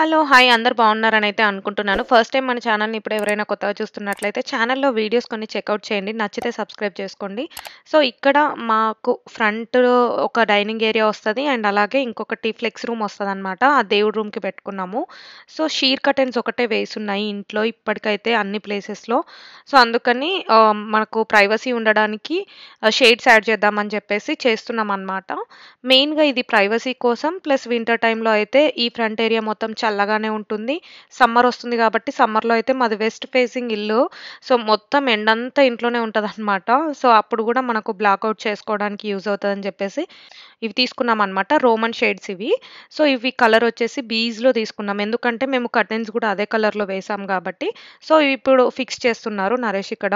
Hello! Hi! అందరూ బాగున్నారనైతే అనుకుంటున్నాను. First time మన ఛానెల్‌ని ఇప్పుడు ఎవరైనా కొత్తగా చూస్తున్నట్లయితే ఛానెల్‌లో వీడియోస్ కొన్ని చెకౌట్ చేయండి. నచ్చితే సబ్స్క్రైబ్ చేసుకోండి. సో, ఇక్కడ మాకు ఫ్రంట్ ఒక డైనింగ్ ఏరియా వస్తది. అండ్ అలాగే ఇంకొకటి ఫ్లెక్స్ రూమ్ వస్తదనమాట. ఆ దేవుడి రూమ్‌కి పెట్టుకున్నాము. సో, షీర్ కర్టెన్స్ ఒకటే వేసున్నాయి ఇంట్లో ఇప్పటికైతే అన్ని ప్లేసెస్‌లో. సో, అందుకని మనకు ప్రైవసీ ఉండడానికి షేడ్స్ యాడ్ చేద్దామని చెప్పేసి చేస్తున్నామనమాట. మెయిన్‌గా ఇది ప్రైవసీ కోసం ప్లస్ వింటర్ టైమ్‌లో అయితే ఈ ఫ్రంట్ ఏరియా మొత్తం చల్లగానే ఉంటుంది. సమ్మర్ వస్తుంది కాబట్టి సమ్మర్‌లో అయితే మాది వెస్ట్ ఫేసింగ్ ఇల్లు. సో, మొత్తం ఎండంతా ఇంట్లోనే ఉంటదనమాట. సో, అప్పుడు గూడా మనకు బ్లాకౌట్ చేసుకోవడానికి యూజ్ అవుతదని చెప్పేసి ఇవి తీసుకున్నామనమాట. రోమన్ షేడ్స్ ఇవి. సో, ఇవి కలర్ వచ్చేసి బీజ్‌లో తీసుకున్నాం. ఎందుకంటే మేము కర్టెన్స్ గూడా అదే కలర్‌లో వేసాం గాబట్టి. సో, ఇప్పుడు ఫిక్స్ చేస్తున్నారు నరేష్ ఇక్కడ.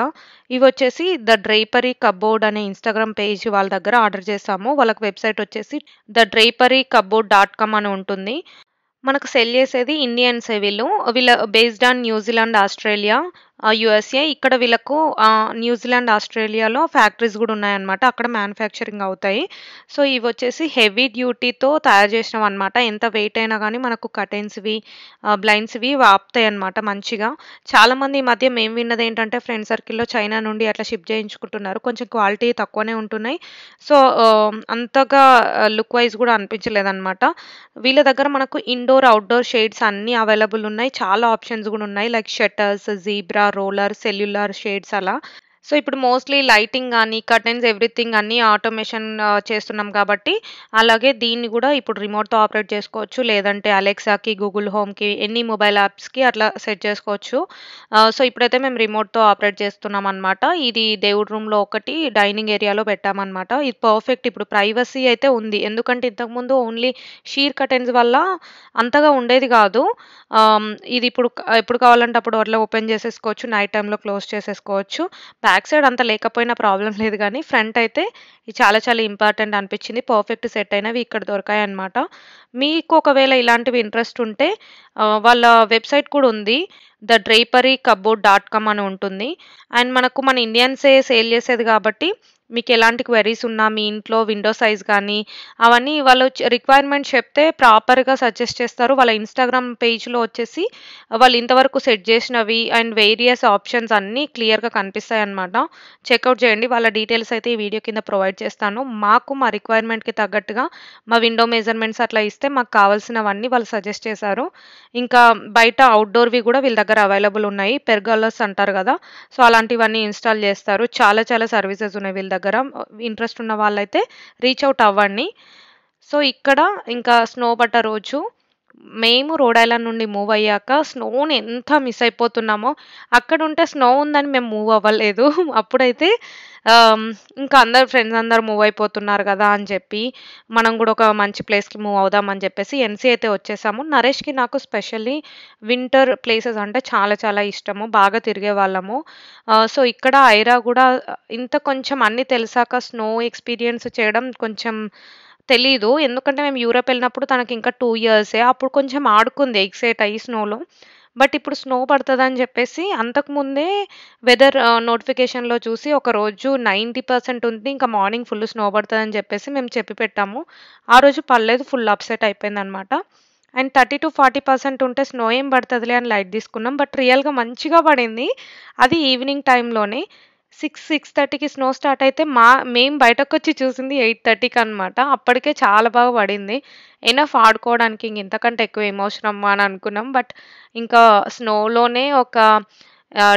ఇవొచ్చేసి ద డ్రేపరీ కప్‌బోర్డ్ అనే ఇన్‌స్టాగ్రామ్ పేజ్ వాళ్ళ దగ్గర ఆర్డర్ చేసాము. వాళ్ళకి వెబ్‌సైట్ వచ్చేసి thedraperycupboard.com అని ఉంటుంది. మనకు సెల్ చేసేది ఇండియన్సే వీళ్ళు. వీళ్ళ based on New Zealand, Australia, USA. ఇక్కడ వీళ్ళకు న్యూజిలాండ్, ఆస్ట్రేలియాలో ఫ్యాక్టరీస్ గూడా ఉన్నాయన్నమాట. అక్కడ మ్యానుఫ్యాక్చరింగ్ అవుతాయి. సో, ఇవొచ్చేసి హెవీ డ్యూటీతో తయారు చేసినవన్నమాట. ఎంత వెయిట్ అయినా గానీ మనకు కర్టెన్స్‌వి, బ్లైండ్స్‌వి ఆపుతాయన్నమాట మంచిగా. చాలామంది ఈ మధ్య మేము విన్నదేంటంటే ఫ్రెండ్ సర్కిల్‌లో చైనా నుండి అట్లా షిప్ చేయించుకుంటున్నారు. కొంచెం క్వాలిటీ తక్కువనే ఉంటున్నాయి. సో, అంతగా లుక్ వైస్ గూడా అనిపించలేదన్నమాట. వీళ్ళ దగ్గర మనకు ఇండోర్, ఔట్‌డోర్ షేడ్స్ అన్నీ అవైలబుల్ ఉన్నాయి. చాలా ఆప్షన్స్ గూడా ఉన్నాయి. Like shutters, zebra, roller, cellular shades అలా. సో, ఇప్పుడు మోస్ట్‌లీ లైటింగ్ గానీ, కర్టెన్స్ ఎవ్రీథింగ్ అన్నీ ఆటోమేషన్ చేస్తున్నాం కాబట్టి, అలాగే దీన్ని గూడా ఇప్పుడు రిమోట్‌తో ఆపరేట్ చేసుకోవచ్చు. లేదంటే అలెక్సాకి, గూగుల్ హోమ్‌కి ఎన్ని మొబైల్ యాప్స్‌కి అట్లా సెట్ చేసుకోవచ్చు. సో, ఇప్పుడైతే మేము రిమోట్‌తో ఆపరేట్ చేస్తున్నామనమాట. ఇది దేవుడి రూమ్‌లో ఒకటి, డైనింగ్ ఏరియాలో పెట్టామనమాట. ఇది పర్ఫెక్ట్. ఇప్పుడు ప్రైవసీ అయితే ఉంది. ఎందుకంటే ఇంతకుముందు ఓన్లీ షీర్ కర్టెన్స్ వల్ల అంతగా ఉండేది గాదు. ఇది ఇప్పుడు ఎప్పుడు కావాలంటే అప్పుడు అట్లా ఓపెన్ చేసేసుకోవచ్చు. నైట్ టైమ్‌లో క్లోజ్ చేసేసుకోవచ్చు. బ్యాక్ సైడ్ అంత లేకపోయినా ప్రాబ్లమ్ లేదు గానీ, ఫ్రంట్ అయితే ఇది చాలా చాలా ఇంపార్టెంట్ అనిపిచ్చింది. పర్ఫెక్ట్ సెట్ అయినవి ఇక్కడ దొరకాయన్నమాట. మీకు ఒకవేళ ఇలాంటివి ఇంట్రెస్ట్ ఉంటే వాళ్ళ వెబ్‌సైట్ కూడా ఉంది. thedraperycupboard.com అని ఉంటుంది. అండ్ మనకు మన ఇండియన్సే సేల్ చేసేది కాబట్టి మీకెలాంటి క్వెరీస్ ఉన్నా మీ ఇంట్లో విండో సైజ్ గానీ, అవన్నీ వాళ్ళు రిక్వైర్మెంట్ చెప్తే ప్రాపర్‌గా సజెస్ట్ చేస్తారు. వాళ్ళ ఇన్‌స్టాగ్రామ్ పేజ్‌లో వచ్చేసి వాళ్ళు ఇంతవరకు సెట్ చేసినవి అండ్ వేరియస్ ఆప్షన్స్ అన్నీ క్లియర్‌గా కనిపిస్తాయన్నమాట. చెక్‌ఔట్ చేయండి. వాళ్ళ డీటెయిల్స్ అయితే ఈ వీడియో కింద ప్రొవైడ్ చేస్తాను. మాకు మా రిక్వైర్మెంట్‌కి తగ్గట్టుగా మా విండో మెజర్‌మెంట్స్ అట్లా ఇస్తే మాకు కావాల్సినవన్నీ వాళ్ళు సజెస్ట్ చేశారు. ఇంకా బయట ఔట్‌డోర్‌వి గూడా వీళ్ళ దగ్గర అవైలబుల్ ఉన్నాయి. పెర్గోలాస్ అంటారు గదా! సో, అలాంటివన్నీ ఇన్‌స్టాల్ చేస్తారు. చాలా చాలా సర్వీసెస్ ఉన్నాయి వీళ్ళ దగ్గర. ఇంట్రెస్ట్ ఉన్న వాళ్ళైతే రీచ్ ఔట్ అవ్వండి. సో, ఇక్కడ ఇంకా స్నో పడ్డ రోజు మేము రోడ్ ఐలాండ్ నుండి మూవ్ అయ్యాక స్నోని ఎంత మిస్ అయిపోతున్నామో, అక్కడుంటే స్నో ఉందని మేము మూవ్ అవ్వలేదు. అప్పుడైతే ఇంకా అందరు ఫ్రెండ్స్ అందరూ మూవ్ అయిపోతున్నారు గదా! అని చెప్పి, మనం గూడా ఒక మంచి ప్లేస్‌కి మూవ్ అవుదాం అని చెప్పేసి ఎన్‌సీ అయితే వచ్చేసాము. నరేష్‌కి నాకు స్పెషల్లీ వింటర్ ప్లేసెస్ అంటే చాలా చాలా ఇష్టము. బాగా తిరిగేవాళ్ళము. సో, ఇక్కడ ఐరా గూడా ఇంత కొంచెం అన్నీ తెలిసాక స్నో ఎక్స్‌పీరియన్స్ చేయడం కొంచెం తెలీదు. ఎందుకంటే మేము యూరప్ ఎళ్ళినప్పుడు తనకింకా 2 ఇయర్సే. అప్పుడు కొంచెం ఆడుకుంది ఎక్సైట్ అయ్యి స్నోలో. బట్ ఇప్పుడు స్నో పడతదని జెప్పేసి అంతకుముందే వెదర్ నోటిఫికేషన్‌లో చూసి ఒకరోజు 90% ఉంది. ఇంకా మార్నింగ్ ఫుల్ స్నో పడతదని జెప్పేసి మేము చెప్పి పెట్టాము. ఆ రోజు పడలేదు. ఫుల్ అప్‌సెట్ అయిపోయిందనమాట. అండ్ 30-40% ఉంటే స్నో ఏం పడతదిలే అని లైట్ తీసుకున్నాం. బట్ రియల్‌గా మంచిగా పడింది. అది ఈవినింగ్ టైమ్‌లోనే. 6:30కి స్నో స్టార్ట్ అయితే మేము బయటకొచ్చి చూసింది 8:30కి అనమాట. అప్పటికే చాలా బాగా పడింది. ఎనఫ్ ఆడుకోవడానికి ఇంతకంటే ఎక్కువ ఏం అవసరమా అని అనుకున్నాం. బట్ ఇంకా స్నోలోనే ఒక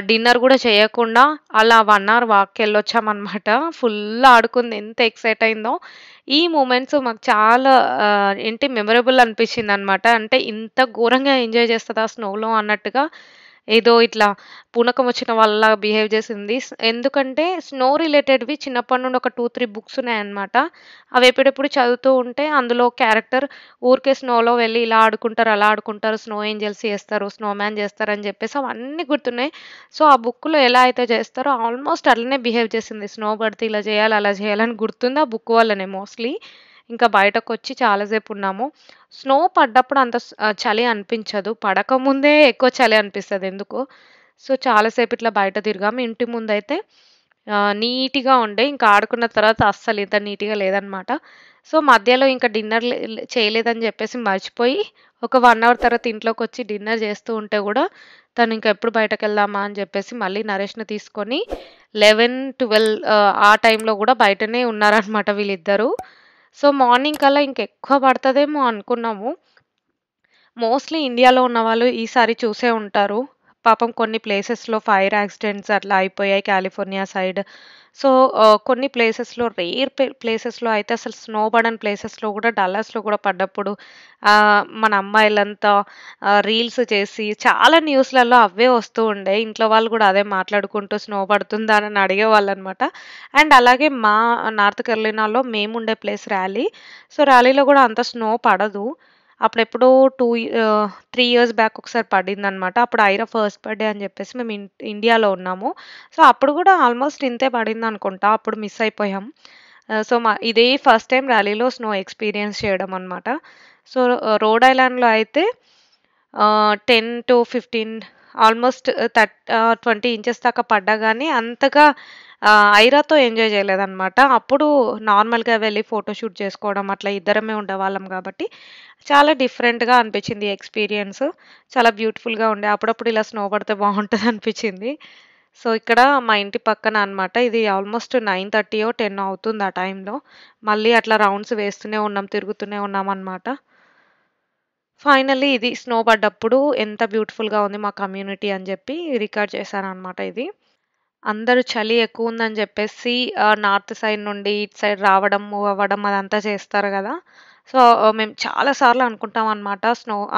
డిన్నర్ గూడా చేయకుండా అలా 1 అవర్ వాక్‌కెళ్ళొచ్చామనమాట. ఫుల్ ఆడుకుంది. ఎంత ఎక్సైట్ అయిందో. ఈ మూమెంట్స్ మాకు చాలా ఏంటి మెమరబుల్ అనిపించిందనమాట. అంటే ఇంత ఘోరంగా ఎంజాయ్ చేస్తదా స్నోలో అన్నట్టుగా ఏదో ఇట్లా పూనకం వచ్చిన వాళ్ళలా బిహేవ్ చేసింది. ఎందుకంటే స్నో రిలేటెడ్‌వి చిన్నప్పటి నుండి ఒక 2, 3 బుక్స్ ఉన్నాయన్నమాట. అవి ఎప్పుడెప్పుడు చదువుతూ ఉంటే అందులో క్యారెక్టర్ ఊరికే స్నోలో వెళ్ళి ఇలా ఆడుకుంటారు, అలా ఆడుకుంటారు, స్నో ఏంజెల్స్ చేస్తారు, స్నోమ్యాన్ చేస్తారని చెప్పేసి అవన్నీ గుర్తున్నాయి. సో, ఆ బుక్‌లో ఎలా అయితే చేస్తారో ఆల్మోస్ట్ అట్లనే బిహేవ్ చేసింది. స్నో పడితే ఇలా చేయాలి, అలా చేయాలని గుర్తుంది. ఆ బుక్ వల్లనే మోస్ట్‌లీ. ఇంకా బయటకొచ్చి చాలా సేపున్నాము. స్నో పడ్డప్పుడు అంత చలి అనిపించదు. పడకముందే ఎక్కువ చలి అనిపిస్తది ఎందుకో. సో, చాలా సేపు ఇట్లా బయట తిరిగాము. ఇంటి ముందైతే నీట్‌గా ఉండే. ఇంకా ఆడుకున్న తర్వాత అస్సలు ఇంత నీట్‌గా లేదనమాట. సో, మధ్యలో ఇంకా డిన్నర్ చేయలేదని చెప్పేసి మర్చిపోయి ఒక 1 అవర్ తర్వాత ఇంట్లోకొచ్చి డిన్నర్ చేస్తూ ఉంటే గూడా, తను ఇంక ఎప్పుడు బయటకెళ్దామా అని జెప్పేసి మళ్ళీ నరేష్‌ని తీసుకొని 11, 12 ఆ టైంలో గూడా బయటనే ఉన్నారనమాట వీళ్ళిద్దరూ. సో, మార్నింగ్ కల్లా ఇంకెక్కువ పడతదేమో అనుకున్నాము. మోస్ట్‌లీ ఇండియాలో ఉన్నవాళ్ళు ఈసారి చూసే ఉంటారు. పాపం కొన్ని ప్లేసెస్‌లో ఫైర్ యాక్సిడెంట్స్ అట్లా అయిపోయాయి కాలిఫోర్నియా సైడ్. సో, కొన్ని ప్లేసెస్‌లో రేర్ ప్లేసెస్‌లో అయితే అసలు స్నో పడని ప్లేసెస్‌లో గూడా డల్లాస్‌లో గూడా పడ్డప్పుడు మన అమ్మాయిలంతా రీల్స్ చేసి చాలా న్యూస్‌లలో అవే వస్తూ ఉండే. ఇంట్లో వాళ్ళు గూడా అదే మాట్లాడుకుంటూ స్నో పడుతుందా అని అడిగేవాళ్ళనమాట. అండ్ అలాగే మా నార్త్ కెరోలినాలో మేముండే ప్లేస్ ర్యాలీ. సో, ర్యాలీలో గూడా అంత స్నో పడదు. అప్పుడెప్పుడో 3 ఇయర్స్ బ్యాక్ ఒకసారి పడిందనమాట. అప్పుడు ఐరా ఫస్ట్ బర్త్‌డే అని జెప్పేసి మేము ఇండియాలో ఉన్నాము. సో, అప్పుడు గూడా ఆల్‌మోస్ట్ ఇంతే పడిందనుకుంటా. అప్పుడు మిస్ అయిపోయాం. సో, ఇదే ఫస్ట్ టైమ్ ర్యాలీలో స్నో ఎక్స్‌పీరియన్స్ చేయడం అనమాట. సో, రోడ్ ఐలాండ్‌లో అయితే 10-15 ఆల్‌మోస్ట్ 20 ఇంచెస్ దాకా పడ్డా గానీ అంతగా ఐరాతో ఎంజాయ్ చేయలేదనమాట. అప్పుడు నార్మల్‌గా వెళ్లి ఫోటోషూట్ చేసుకోవడం అట్లా ఇద్దరమే ఉండేవాళ్ళం గాబట్టి, చాలా డిఫరెంట్‌గా అనిపించింది ఎక్స్‌పీరియన్స్. చాలా బ్యూటిఫుల్‌గా ఉండే. అప్పుడప్పుడు ఇలా స్నో పడితే బావుంటదనిపించింది. సో, ఇక్కడ మా ఇంటి పక్కన అనమాట. ఇది ఆల్‌మోస్ట్ 9:30 10 అవుతుంది ఆ టైంలో. మళ్ళీ అట్లా రౌండ్స్ వేస్తూనే ఉన్నాం, తిరుగుతూనే ఉన్నామనమాట. ఫైనల్లీ ఇది స్నో పడ్డప్పుడు ఎంత బ్యూటిఫుల్‌గా ఉంది మా కమ్యూనిటీ అని జెప్పి రికార్డ్ చేశాననమాట ఇది. అందరూ చలి ఎక్కువుందని జెప్పేసి నార్త్ సైడ్ నుండి ఇటు సైడ్ రావడం, మూవ్ అవ్వడం అదంతా చేస్తారు గదా! సో, మేము చాలా సార్లు అనుకుంటాం అనమాట.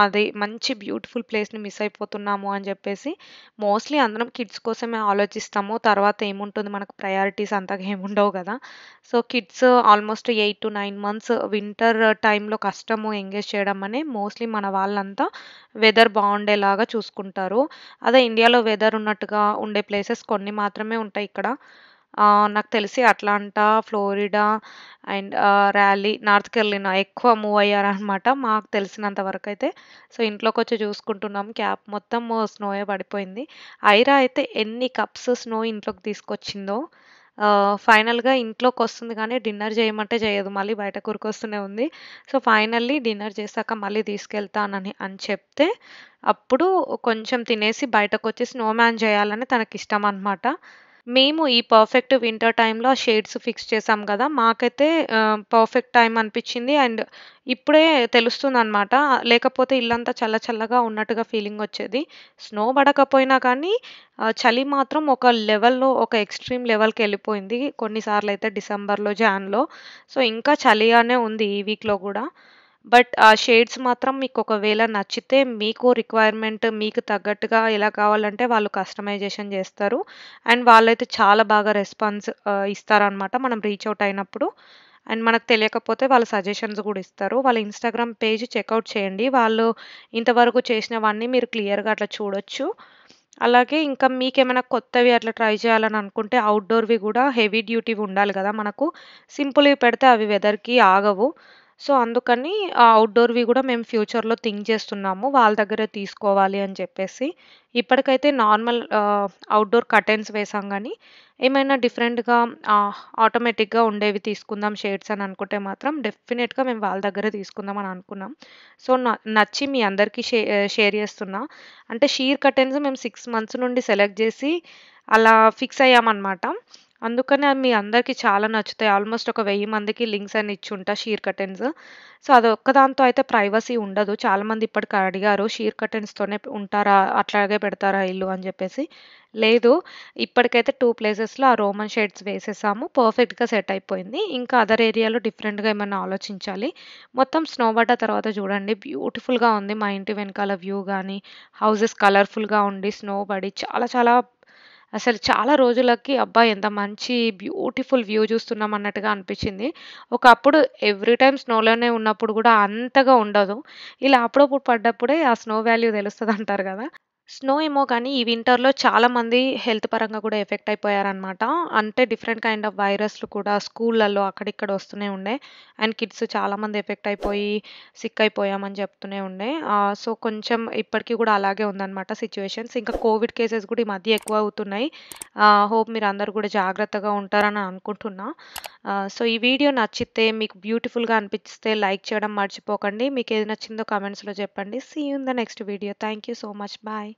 అది మంచి బ్యూటిఫుల్ ప్లేస్‌ని మిస్ అయిపోతున్నాము అని జెప్పేసి. మోస్ట్‌లీ అందరం కిడ్స్ కోసమే ఆలోచిస్తాము. తర్వాత ఏముంటుంది మనకు ప్రయారిటీస్ అంతగా ఏముండవు గదా! So, kids almost 8-9 months winter టైమ్‌లో కష్టము ఎంగేజ్ చేయడం అని మోస్ట్‌లీ మన వాళ్ళంతా వెదర్ బావుండేలాగా చూసుకుంటారు. అదే ఇండియాలో వెదర్ ఉన్నట్టుగా ఉండే ప్లేసెస్ కొన్ని మాత్రమే ఉంటాయి ఇక్కడ. నాకు తెలిసి Atlanta, Florida and north Carolina ఎక్కువ మూవ్ అయ్యారనమాట. మాకు తెలిసినంత వరకైతే. సో, ఇంట్లోకొచ్చి చూసుకుంటున్నాం క్యాప్ మొత్తం స్నోయే పడిపోయింది. ఐరా అయితే ఎన్ని కప్స్ స్నో ఇంట్లోకి తీసుకొచ్చిందో. ఫైనల్‌గా ఇంట్లోకొస్తుంది గానీ డిన్నర్ చేయమంటే చేయదు. మళ్ళీ బయటకు ఉరికొస్తూనే ఉంది. సో, ఫైనల్లీ డిన్నర్ చేశాక మళ్ళీ తీసుకెళ్తానని చెప్తే, అప్పుడు కొంచెం తినేసి బయటకొచ్చి స్నోమ్యాన్ చేయాలని తనకిష్టమనమాట. మేము ఈ పర్ఫెక్ట్ వింటర్ టైమ్‌లో ఆ షేడ్స్ ఫిక్స్ చేసాం గదా! మాకైతే పర్ఫెక్ట్ టైమ్ అనిపిచ్చింది. అండ్ ఇప్పుడే తెలుస్తుందనమాట. లేకపోతే ఇల్లంతా చల్ల చల్లగా ఉన్నట్టుగా ఫీలింగొచ్చేది. స్నో పడకపోయినా కానీ చలి మాత్రం ఒక లెవెల్‌లో ఒక ఎక్స్‌ట్రీమ్ లెవెల్‌కెళ్ళిపోయింది. కొన్నిసార్లయితే డిసెంబర్‌లో, జాన్‌లో. సో, ఇంకా చలిగానే ఉంది ఈ వీక్‌లో గూడా. బట్ ఆ షేడ్స్ మాత్రం మీకొకవేళ నచ్చితే మీకు రిక్వైర్మెంట్ మీకు తగ్గట్టుగా ఎలా కావాలంటే వాళ్ళు కస్టమైజేషన్ జేస్తారు. అండ్ వాళ్ళైతే చాలా బాగా రెస్పాన్స్ ఇస్తారనమాట. మనం రీచ్ ఔట్ అయినప్పుడు. అండ్ మనకు తెలియకపోతే వాళ్ళు సజెషన్స్ గూడా ఇస్తారు. వాళ్ళ ఇన్‌స్టాగ్రామ్ పేజ్ చెకౌట్ చేయండి. వాళ్ళు ఇంతవరకు చేసినవన్నీ మీరు క్లియర్‌గా అట్లా చూడొచ్చు. అలాగే ఇంకా మీకేమైనా కొత్తవి అట్లా ట్రై చేయాలని అనుకుంటే ఔట్‌డోర్‌వి గూడా హెవీ డ్యూటీవి ఉండాలి గదా! మనకు సింపుల్‌వి పెడితే అవి వెదర్‌కి ఆగవు. సో, అందుకని ఔట్‌డోర్‌వి గూడా మేము ఫ్యూచర్‌లో థింక్ చేస్తున్నాము. వాళ్ళ దగ్గరే తీసుకోవాలి అని చెప్పేసి. ఇప్పటికైతే నార్మల్ ఔట్‌డోర్ కర్టెన్స్ వేసాం గానీ, ఏమైనా డిఫరెంట్‌గా ఆటోమేటిక్‌గా ఉండేవి తీసుకుందాం షేడ్స్ అని అనుకుంటే మాత్రం డెఫినిట్‌గా మేము వాళ్ళ దగ్గరే తీసుకుందాం అని అనుకున్నాం. సో, నచ్చి మీ అందరికీ షేర్ చేస్తున్నా. అంటే షీర్ కర్టెన్స్ మేము 6 మంత్స్ నుండి సెలెక్ట్ జేసి అలా ఫిక్స్ అయ్యామనమాట. అందుకనే అవి మీ అందరికి చాలా నచ్చుతాయి. ఆల్‌మోస్ట్ ఒక 1000 మందికి లింక్స్ అని ఇచ్చుంటా షీర్ కర్టెన్స్. సో, అదొక్కదాంతో అయితే ప్రైవసీ ఉండదు. చాలామంది ఇప్పటికి అడిగారు షీర్ కర్టెన్స్‌తోనే ఉంటారా? అట్లాగే పెడతారా ఇల్లు అని జెప్పేసి. లేదు. ఇప్పటికైతే 2 ప్లేసెస్‌లో ఆ రోమన్ షేడ్స్ వేసేసాము. పర్ఫెక్ట్‌గా సెట్ అయిపోయింది. ఇంకా అదర్ ఏరియాలో డిఫరెంట్‌గా ఏమన్నా ఆలోచించాలి. మొత్తం స్నో పడ్డ తర్వాత చూడండి బ్యూటిఫుల్‌గా ఉంది. మా ఇంటి వెనకాల వ్యూ గాని, హౌసెస్ కలర్‌ఫుల్‌గా ఉండి స్నో పడి చాలా చాలా అసలు చాలా రోజులకి అబ్బా! ఎంత మంచి బ్యూటిఫుల్ వ్యూ చూస్తున్నాం అన్నట్టుగా అనిపించింది. ఒకప్పుడు ఎవ్రీ టైమ్ స్నోలోనే ఉన్నప్పుడు గూడా అంతగా ఉండదు. ఇలా అప్పుడప్పుడు పడ్డప్పుడే ఆ స్నో వాల్యూ తెలుస్తదంటారు గదా! స్నో ఏమో కానీ ఈ వింటర్‌లో చాలామంది హెల్త్ పరంగా కూడా ఎఫెక్ట్ అయిపోయారనమాట. అంటే డిఫరెంట్ కైండ్ ఆఫ్ వైరస్‌లు కూడా స్కూళ్ళల్లో అక్కడిక్కడ వస్తూనే ఉండే. అండ్ కిడ్స్ చాలామంది ఎఫెక్ట్ అయిపోయి సిక్ అయిపోయామని చెప్తూనే ఉండే. సో, కొంచెం ఇప్పటికి కూడా అలాగే ఉందనమాట సిట్యుయేషన్స్. ఇంకా కోవిడ్ కేసెస్ కూడా ఈ మధ్య ఎక్కువ అవుతున్నాయి. హోప్ మీరందరూ కూడా జాగ్రత్తగా ఉంటారని అనుకుంటున్నా. సో, ఈ వీడియో నచ్చితే మీకు బ్యూటిఫుల్‌గా అనిపిస్తే లైక్ చేయడం మర్చిపోకండి. మీకేది నచ్చిందో కామెంట్స్‌లో చెప్పండి. See you in the next video. Thank you so much. Bye.